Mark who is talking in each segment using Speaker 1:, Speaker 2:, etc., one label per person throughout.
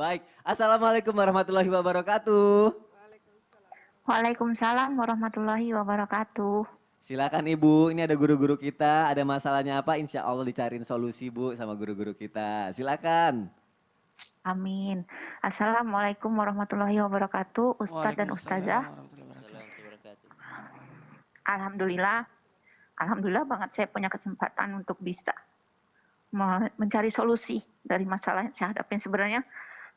Speaker 1: Baik, Assalamualaikum warahmatullahi wabarakatuh.
Speaker 2: Waalaikumsalam warahmatullahi wabarakatuh.
Speaker 1: Silakan Ibu, ini ada guru-guru kita, ada masalahnya apa? Insya Allah dicariin solusi Bu sama guru-guru kita. Silakan.
Speaker 2: Amin. Assalamualaikum warahmatullahi wabarakatuh, Ustadz dan
Speaker 3: Waalaikumsalam
Speaker 2: Ustazah.
Speaker 3: warahmatullahi wabarakatuh.
Speaker 2: Alhamdulillah, Alhamdulillah banget saya punya kesempatan untuk bisa mencari solusi dari masalah yang saya hadapin. Sebenarnya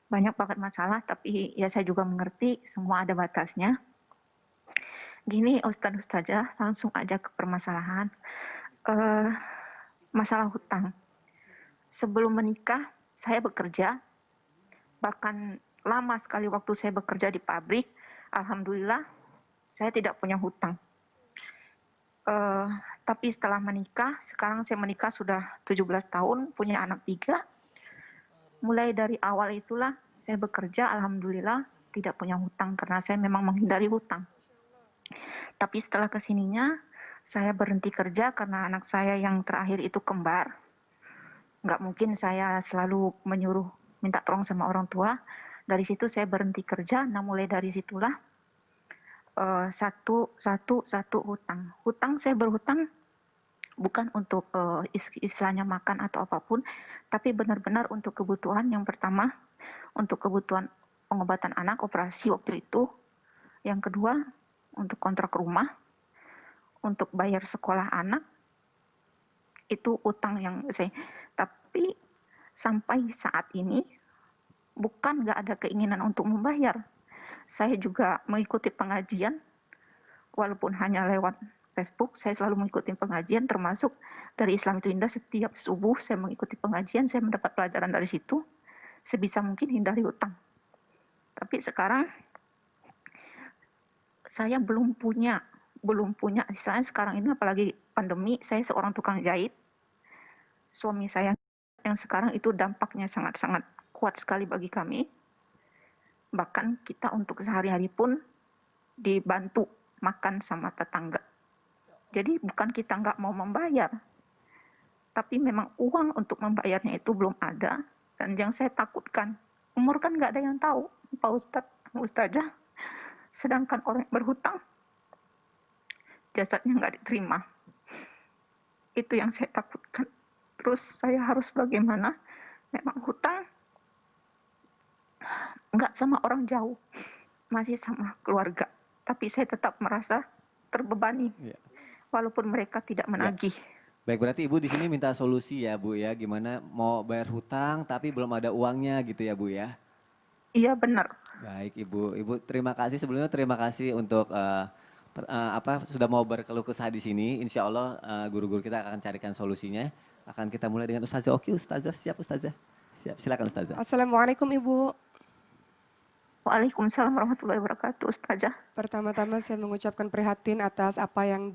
Speaker 2: banyak banget masalah, tapi ya saya juga mengerti semua ada batasnya. Gini Ustadz Ustazah, langsung aja ke permasalahan. Masalah hutang. Sebelum menikah, saya bekerja, bahkan lama sekali waktu saya bekerja di pabrik, alhamdulillah saya tidak punya hutang. Tapi setelah menikah, sekarang saya menikah sudah 17 tahun, punya anak 3. Mulai dari awal itulah saya bekerja, alhamdulillah tidak punya hutang karena saya memang menghindari hutang. Tapi setelah kesininya, saya berhenti kerja karena anak saya yang terakhir itu kembar. Nggak mungkin saya selalu menyuruh minta tolong sama orang tua. Dari situ saya berhenti kerja. Nah mulai dari situlah satu hutang. Hutang saya berhutang bukan untuk istilahnya makan atau apapun, tapi benar-benar untuk kebutuhan. Yang pertama untuk kebutuhan pengobatan anak, operasi waktu itu. Yang kedua untuk kontrak rumah, untuk bayar sekolah anak. Itu utang yang saya, tapi sampai saat ini bukan nggak ada keinginan untuk membayar. Saya juga mengikuti pengajian, walaupun hanya lewat Facebook, saya selalu mengikuti pengajian, termasuk dari Islam itu Indah. Setiap subuh saya mengikuti pengajian, saya mendapat pelajaran dari situ, sebisa mungkin hindari hutang. Tapi sekarang saya belum punya, istilahnya sekarang ini apalagi pandemi, saya seorang tukang jahit. Suami saya yang sekarang itu dampaknya sangat-sangat kuat sekali bagi kami. Bahkan kita untuk sehari-hari pun dibantu makan sama tetangga. Jadi bukan kita nggak mau membayar, tapi memang uang untuk membayarnya itu belum ada. Dan yang saya takutkan, umur kan nggak ada yang tahu, Pak Ustadz, Ustazah. Sedangkan orang yang berhutang, jasadnya nggak diterima. Itu yang saya takutkan. Terus saya harus bagaimana? Memang hutang nggak sama orang jauh, masih sama keluarga. Tapi saya tetap merasa terbebani, walaupun mereka tidak menagih.
Speaker 1: Baik, berarti Ibu di sini minta solusi ya Bu ya, gimana mau bayar hutang tapi belum ada uangnya gitu ya Bu ya?
Speaker 2: Iya benar.
Speaker 1: Baik Ibu terima kasih sebelumnya, terima kasih untuk sudah mau berkeluh kesah di sini. Insya Allah guru-guru kita akan carikan solusinya. Akan kita mulai dengan Ustazah. Oke Ustazah, siap Ustazah? Siap, silakan Ustazah.
Speaker 4: Assalamualaikum Ibu.
Speaker 2: Waalaikumsalam warahmatullahi wabarakatuh, Ustazah.
Speaker 4: Pertama-tama saya mengucapkan prihatin atas apa yang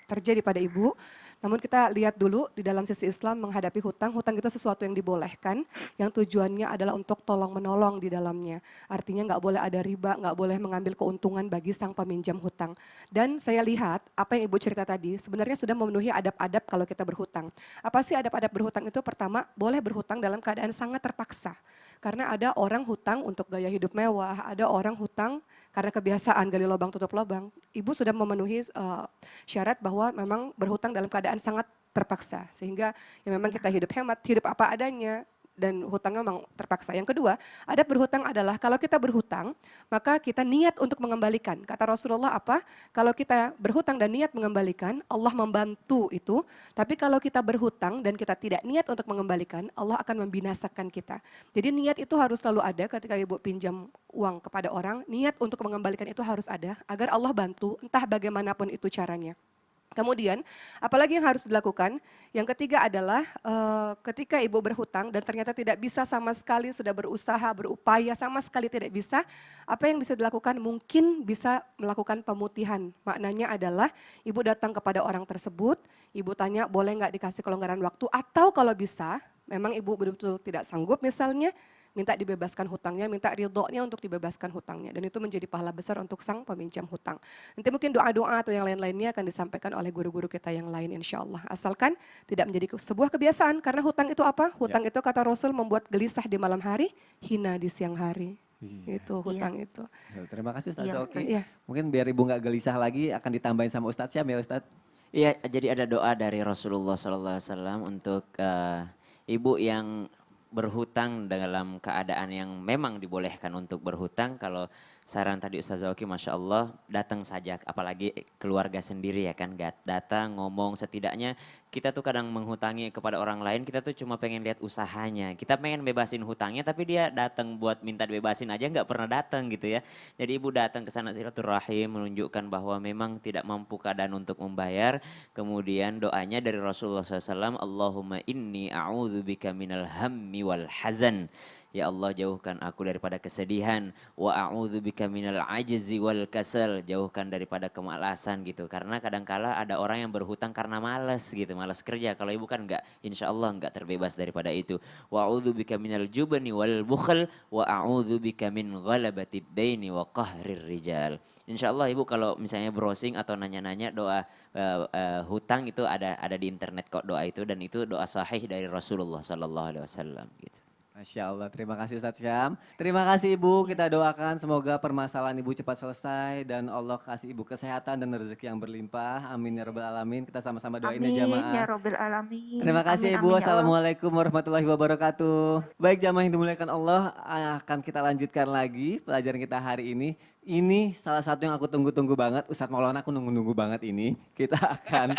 Speaker 4: terjadi pada Ibu. Namun kita lihat dulu di dalam sisi Islam menghadapi hutang. Hutang itu sesuatu yang dibolehkan, yang tujuannya adalah untuk tolong-menolong di dalamnya. Artinya nggak boleh ada riba, nggak boleh mengambil keuntungan bagi sang peminjam hutang. Dan saya lihat apa yang Ibu cerita tadi sebenarnya sudah memenuhi adab-adab kalau kita berhutang. Apa sih adab-adab berhutang itu? Pertama, boleh berhutang dalam keadaan sangat terpaksa. Karena ada orang hutang untuk gaya hidup mewah, ada orang hutang karena kebiasaan gali lubang tutup lubang. Ibu sudah memenuhi syarat bahwa memang berhutang dalam keadaan sangat terpaksa. Sehingga ya memang kita hidup hemat, hidup apa adanya. Dan hutangnya memang terpaksa. Yang kedua, adab berhutang adalah kalau kita berhutang, maka kita niat untuk mengembalikan. Kata Rasulullah apa? Kalau kita berhutang dan niat mengembalikan, Allah membantu itu. Tapi kalau kita berhutang dan kita tidak niat untuk mengembalikan, Allah akan membinasakan kita. Jadi niat itu harus selalu ada ketika Ibu pinjam uang kepada orang, niat untuk mengembalikan itu harus ada agar Allah bantu, entah bagaimanapun itu caranya. Kemudian, apalagi yang harus dilakukan? Yang ketiga adalah ketika Ibu berhutang dan ternyata tidak bisa sama sekali, sudah berusaha, berupaya sama sekali tidak bisa, apa yang bisa dilakukan? Mungkin bisa melakukan pemutihan. Maknanya adalah Ibu datang kepada orang tersebut, Ibu tanya boleh nggak dikasih kelonggaran waktu, atau kalau bisa, memang Ibu betul-betul tidak sanggup misalnya, minta dibebaskan hutangnya, minta ridhonya untuk dibebaskan hutangnya. Dan itu menjadi pahala besar untuk sang peminjam hutang. Nanti mungkin doa-doa atau yang lain-lainnya akan disampaikan oleh guru-guru kita yang lain insya Allah. Asalkan tidak menjadi sebuah kebiasaan, karena hutang itu apa? Hutang itu kata Rasul membuat gelisah di malam hari, hina di siang hari.
Speaker 1: Iya.
Speaker 4: Itu hutang itu.
Speaker 1: Terima kasih Ustaz
Speaker 2: Iya,
Speaker 1: Oki.
Speaker 2: Ustaz.
Speaker 4: Iya.
Speaker 1: Mungkin biar Ibu nggak gelisah lagi akan ditambahin sama Ustadz Syam ya Ustadz.
Speaker 3: Iya, jadi ada doa dari Rasulullah SAW untuk ibu yang berhutang dalam keadaan yang memang dibolehkan untuk berhutang. Kalau saran tadi Ustaz Zauki, Masya Allah, datang saja, apalagi keluarga sendiri ya kan, datang ngomong, setidaknya kita tuh kadang menghutangi kepada orang lain, kita tuh cuma pengen lihat usahanya. Kita pengen bebasin hutangnya, tapi dia datang buat minta dibebasin aja nggak pernah datang gitu ya. Jadi ibu datang ke sana silaturahim, menunjukkan bahwa memang tidak mampu keadaan untuk membayar. Kemudian doanya dari Rasulullah SAW, Allahumma inni a'udzubika minal hammi wal hazan. Ya Allah, jauhkan aku daripada kesedihan. Wa a'udzubika minal ajzi wal kasal. Jauhkan daripada kemalasan gitu. Karena kadangkala ada orang yang berhutang karena malas gitu, malas kerja. Kalau ibu kan enggak, insya Allah enggak terbebas daripada itu. Wa a'udzubika minal jubni wal bukhl. Wa a'udzubika min ghalabatid daini wa qahrir rijal. Insya Allah ibu kalau misalnya browsing atau nanya-nanya doa hutang itu ada di internet kok doa itu. Dan itu doa sahih dari Rasulullah SAW gitu.
Speaker 1: Masya Allah, terima kasih Ustadz Syam. Terima kasih Ibu, kita doakan semoga permasalahan Ibu cepat selesai dan Allah kasih Ibu kesehatan dan rezeki yang berlimpah. Amin ya Rabbal Alamin. Kita sama-sama doain ya
Speaker 2: Amin
Speaker 1: jamaah.
Speaker 2: ya Rabbil Alamin.
Speaker 1: Terima kasih
Speaker 2: Amin,
Speaker 1: Ibu.
Speaker 2: amin, ya Allah.
Speaker 1: Assalamualaikum warahmatullahi wabarakatuh. Baik jamaah yang dimuliakan Allah, akan kita lanjutkan lagi pelajaran kita hari ini. Ini salah satu yang aku tunggu-tunggu banget. Ustadz Maulana aku nunggu-nunggu banget ini. Kita akan